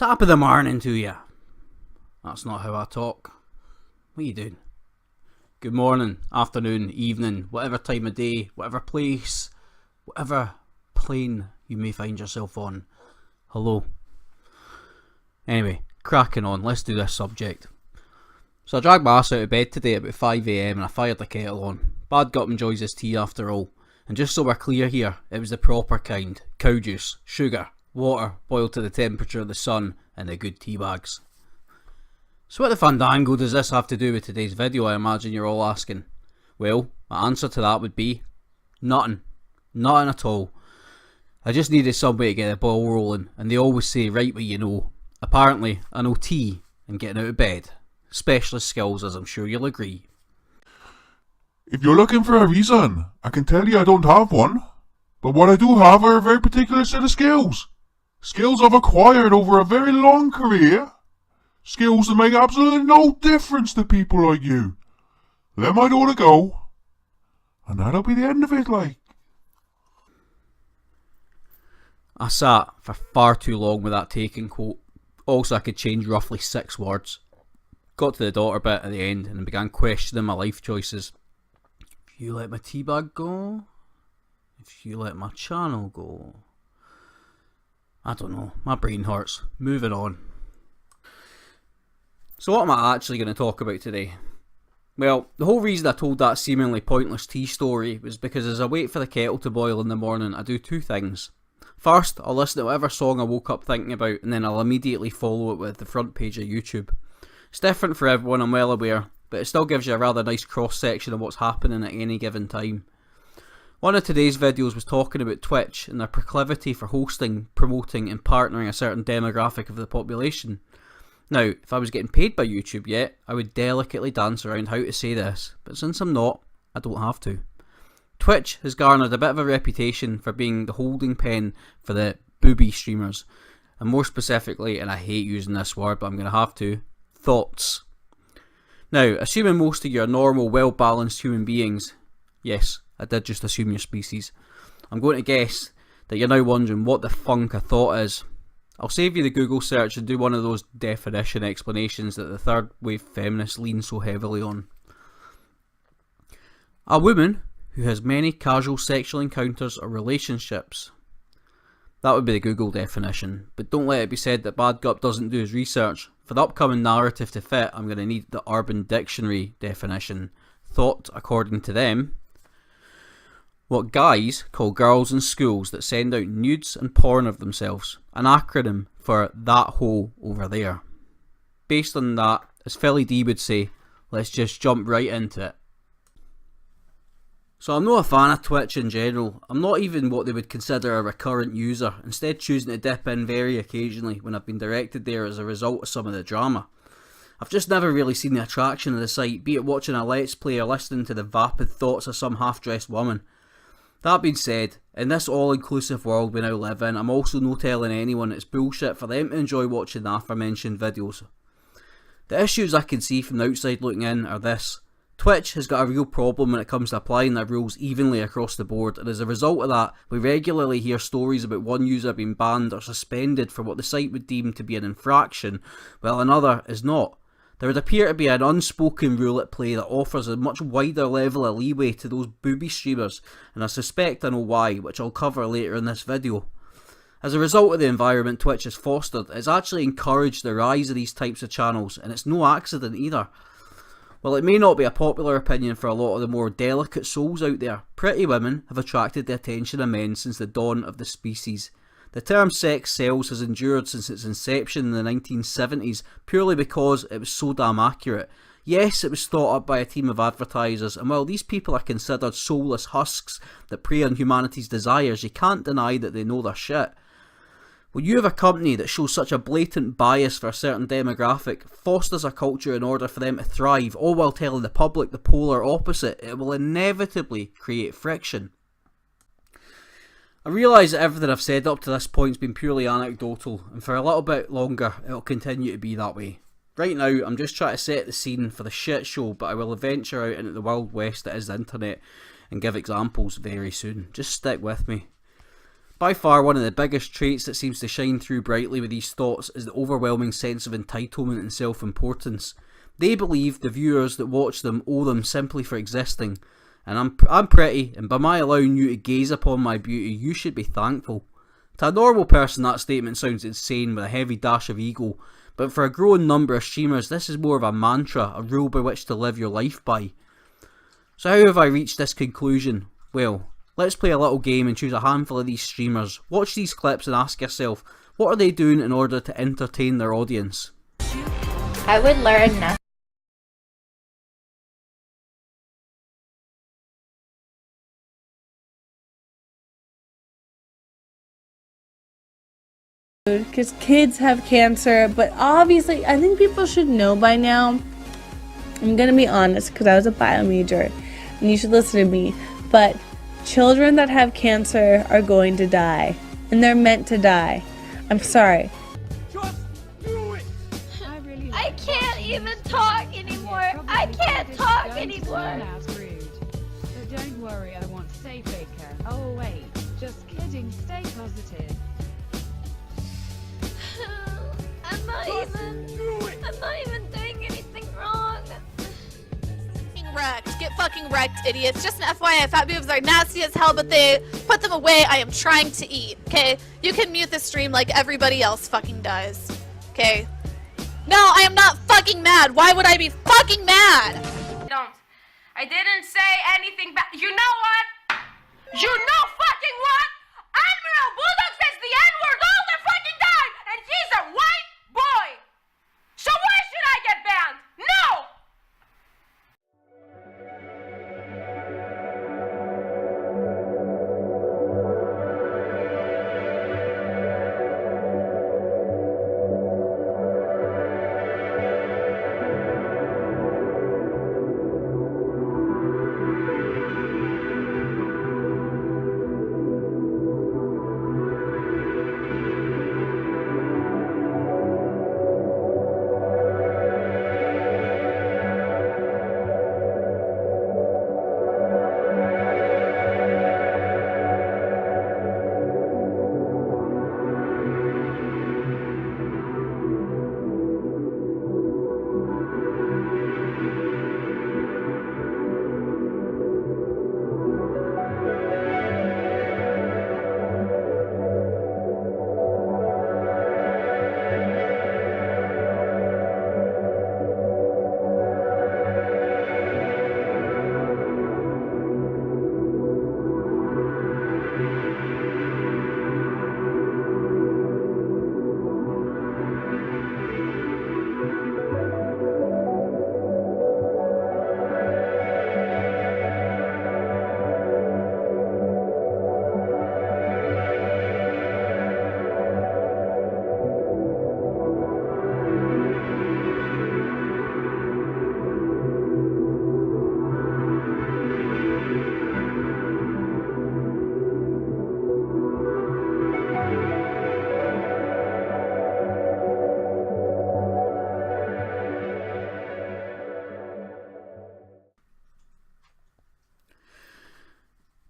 Top of the morning to you. That's not how I talk. What are you doing? Good morning, afternoon, evening, whatever time of day, whatever place, whatever plane you may find yourself on. Hello. Anyway, cracking on, let's do this subject. So I dragged my ass out of bed today at about 5 AM and I fired the kettle on. BadGup enjoys his tea after all. And just so we're clear here, it was the proper kind. Cow juice, sugar, water boiled to the temperature of the sun, and the good tea bags. So what the fandango does this have to do with today's video, I imagine you're all asking? Well, my answer to that would be nothing. Nothing at all. I just needed some way to get the ball rolling, and they always say write what you know. Apparently, I know tea and getting out of bed. Specialist skills, as I'm sure you'll agree. If you're looking for a reason, I can tell you I don't have one. But what I do have are a very particular set of skills. Skills I've acquired over a very long career. Skills that make absolutely no difference to people like you. Let my daughter go. And that'll be the end of it, like. I sat for far too long with that taken quote. Also, I could change roughly 6 words. Got to the daughter bit at the end and began questioning my life choices. If you let my tea bag go? If you let my channel go? I don't know, my brain hurts. Moving on. So what am I actually going to talk about today? Well, the whole reason I told that seemingly pointless tea story was because as I wait for the kettle to boil in the morning, I do 2 things. First, I'll listen to whatever song I woke up thinking about, and then I'll immediately follow it with the front page of YouTube. It's different for everyone, I'm well aware, but it still gives you a rather nice cross-section of what's happening at any given time. One of today's videos was talking about Twitch and their proclivity for hosting, promoting and partnering a certain demographic of the population. Now, if I was getting paid by YouTube yet, I would delicately dance around how to say this, but since I'm not, I don't have to. Twitch has garnered a bit of a reputation for being the holding pen for the booby streamers, and more specifically, and I hate using this word but I'm going to have to, thoughts. Now, assuming most of you are normal, well-balanced human beings, yes, I did just assume your species, I'm going to guess that you're now wondering what the funk a thought is. I'll save you the Google search and do one of those definition explanations that the third wave feminists lean so heavily on. A woman who has many casual sexual encounters or relationships. That would be the Google definition, but don't let it be said that BadGup doesn't do his research. For the upcoming narrative to fit, I'm going to need the Urban Dictionary definition. Thought, according to them, what guys call girls in schools that send out nudes and porn of themselves, an acronym for that hole over there. Based on that, as Philly D would say, let's just jump right into it. So I'm not a fan of Twitch in general. I'm not even what they would consider a recurrent user, instead choosing to dip in very occasionally when I've been directed there as a result of some of the drama. I've just never really seen the attraction of the site, be it watching a let's play or listening to the vapid thoughts of some half-dressed woman. That being said, in this all-inclusive world we now live in, I'm also no telling anyone it's bullshit for them to enjoy watching the aforementioned videos. The issues I can see from the outside looking in are this. Twitch has got a real problem when it comes to applying their rules evenly across the board, and as a result of that, we regularly hear stories about one user being banned or suspended for what the site would deem to be an infraction, while another is not. There would appear to be an unspoken rule at play that offers a much wider level of leeway to those booby streamers, and I suspect I know why, which I'll cover later in this video. As a result of the environment Twitch has fostered, it's actually encouraged the rise of these types of channels, and it's no accident either. While it may not be a popular opinion for a lot of the more delicate souls out there, pretty women have attracted the attention of men since the dawn of the species. The term sex sells has endured since its inception in the 1970s purely because it was so damn accurate. Yes, it was thought up by a team of advertisers, and while these people are considered soulless husks that prey on humanity's desires, you can't deny that they know their shit. When you have a company that shows such a blatant bias for a certain demographic, fosters a culture in order for them to thrive, all while telling the public the polar opposite, it will inevitably create friction. I realise that everything I've said up to this point has been purely anecdotal, and for a little bit longer it'll continue to be that way. Right now I'm just trying to set the scene for the shit show, but I will venture out into the wild west that is the internet and give examples very soon. Just stick with me. By far one of the biggest traits that seems to shine through brightly with these thoughts is the overwhelming sense of entitlement and self-importance. They believe the viewers that watch them owe them simply for existing, and I'm pretty, and by my allowing you to gaze upon my beauty, you should be thankful. To a normal person that statement sounds insane with a heavy dash of ego, but for a growing number of streamers this is more of a mantra, a rule by which to live your life by. So how have I reached this conclusion? Well, let's play a little game and choose a handful of these streamers, watch these clips and ask yourself, what are they doing in order to entertain their audience? I would learn nothing. Because kids have cancer, but obviously I think people should know by now. I'm gonna be honest because I was a bio major and you should listen to me, but children that have cancer are going to die and they're meant to die. I'm sorry. Just do it! I can't even talk anymore. I can't talk anymore. That's rude. But don't worry, I won't say faker. Oh wait, just kidding, stay positive. I'm not even doing anything wrong. Wrecked. Get fucking wrecked, idiots. Just an FYI, fat boobs are nasty as hell, but they put them away. I am trying to eat, okay? You can mute the stream like everybody else fucking does, okay? No, I am not fucking mad. Why would I be fucking mad? I didn't say anything bad. You know what? You know fucking what? Admiral Bulldog says the N-word all the fucking time, and he's a white boy. So why should I get banned? No!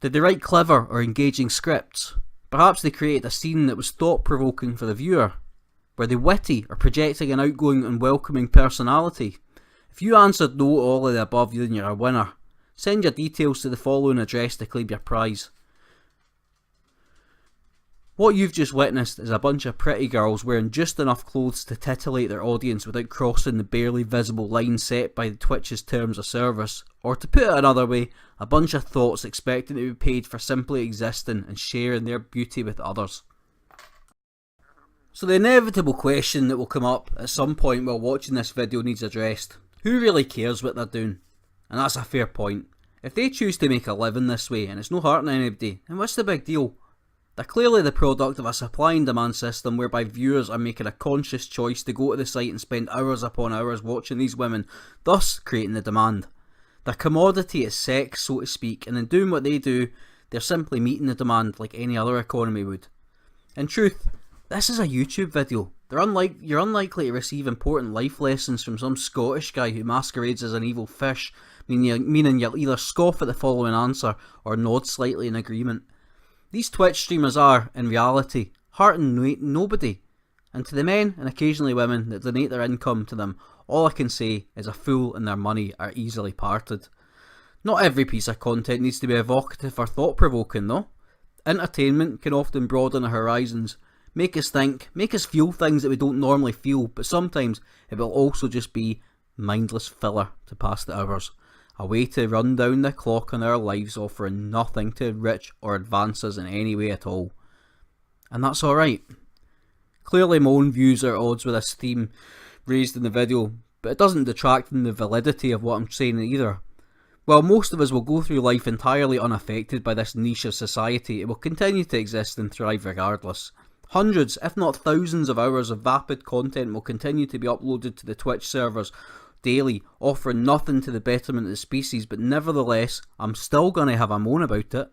Did they write clever or engaging scripts? Perhaps they created a scene that was thought-provoking for the viewer. Were they witty or projecting an outgoing and welcoming personality? If you answered no to all of the above, then you're a winner. Send your details to the following address to claim your prize. What you've just witnessed is a bunch of pretty girls wearing just enough clothes to titillate their audience without crossing the barely visible line set by Twitch's terms of service, or to put it another way, a bunch of thoughts expecting to be paid for simply existing and sharing their beauty with others. So the inevitable question that will come up at some point while watching this video needs addressed. Who really cares what they're doing? And that's a fair point. If they choose to make a living this way and it's no hurting anybody, then what's the big deal? They're clearly the product of a supply and demand system whereby viewers are making a conscious choice to go to the site and spend hours upon hours watching these women, thus creating the demand. Their commodity is sex, so to speak, and in doing what they do, they're simply meeting the demand like any other economy would. In truth, this is a YouTube video. You're unlikely to receive important life lessons from some Scottish guy who masquerades as an evil fish, meaning you'll either scoff at the following answer or nod slightly in agreement. These Twitch streamers are, in reality, hurting nobody, and to the men and occasionally women that donate their income to them, all I can say is a fool and their money are easily parted. Not every piece of content needs to be evocative or thought-provoking though. Entertainment can often broaden our horizons, make us think, make us feel things that we don't normally feel, but sometimes it will also just be mindless filler to pass the hours. A way to run down the clock on our lives, offering nothing to enrich or advance us in any way at all. And that's alright. Clearly my own views are at odds with this theme raised in the video, but it doesn't detract from the validity of what I'm saying either. While most of us will go through life entirely unaffected by this niche of society, it will continue to exist and thrive regardless. Hundreds, if not thousands of hours of vapid content will continue to be uploaded to the Twitch servers daily, offering nothing to the betterment of the species, but nevertheless, I'm still going to have a moan about it.